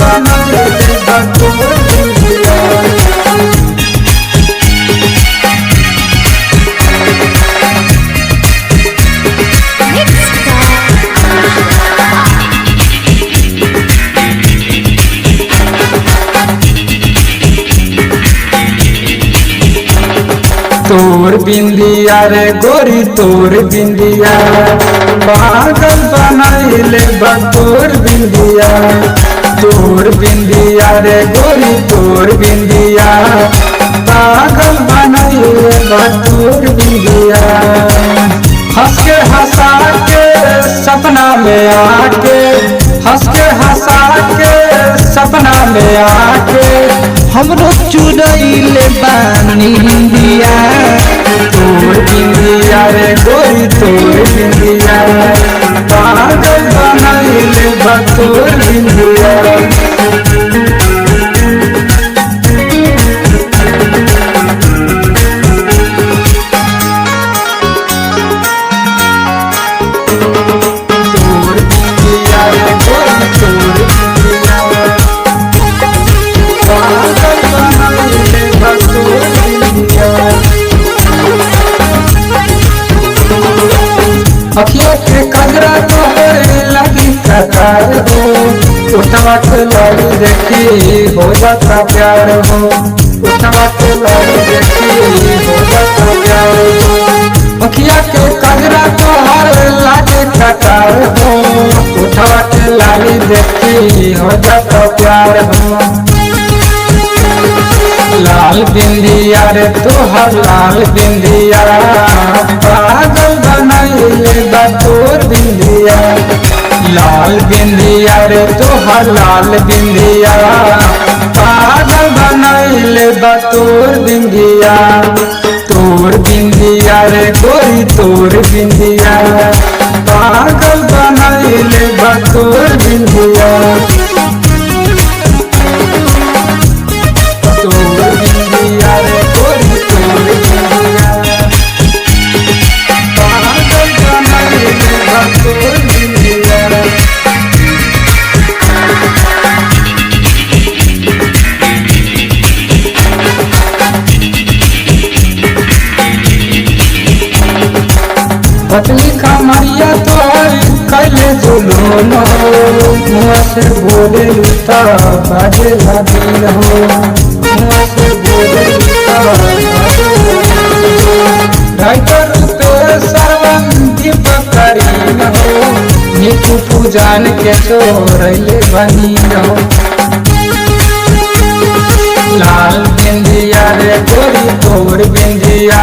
बनैले बा तोर बिंदिया। तोर बिंदिया रे गोरी तोर बिंदिया, पागल बनैले बा तोर बिंदिया। तोर बिंदिया रे गोरी तोर बिंदिया, पागल बनैले बा तोर बिंदिया। हंस के हंसा के सपना में आके, हंस के हंसा के सपना में आके हमरो चुरैले बानी बिंदिया। तोर बिंदिया रे गोरी तोर बिंदिया, पागल बनैले बा तोर बिंदिया। अखिया के कजरा तोहरे लगी कतार हो, उठवा के लाली देखी हो जाता प्यार हो। उठवा के लाली देखी हो जाता प्यार हो। अखिया के कजरा तोहरे लगी कतार हो, उठवा के लाली देखी हो जाता प्यार हो। लाल बिंदिया रे तोहर लाल बिंदिया, पागल बनैले बा तोर बिंदिया। लाल बिंदिया रे तोहर लाल बिंदिया, पागल बनैले बा तोर बिंदिया। तोर बिंदिया रे गोरी तोर बिंदिया, पागल बनैले बा तोर बिंदिया। पतली कमरिया तोहर कैले जुलूम हो, मुँह से बोले लुता बाजे दिन हो। मुँह से बोले लुता राइटर पे सरवन दीपक करीन हो, नीतू पूजान के चोरैले बनी हो। लाल बिंदिया रे गोरी तोर बिंदिया,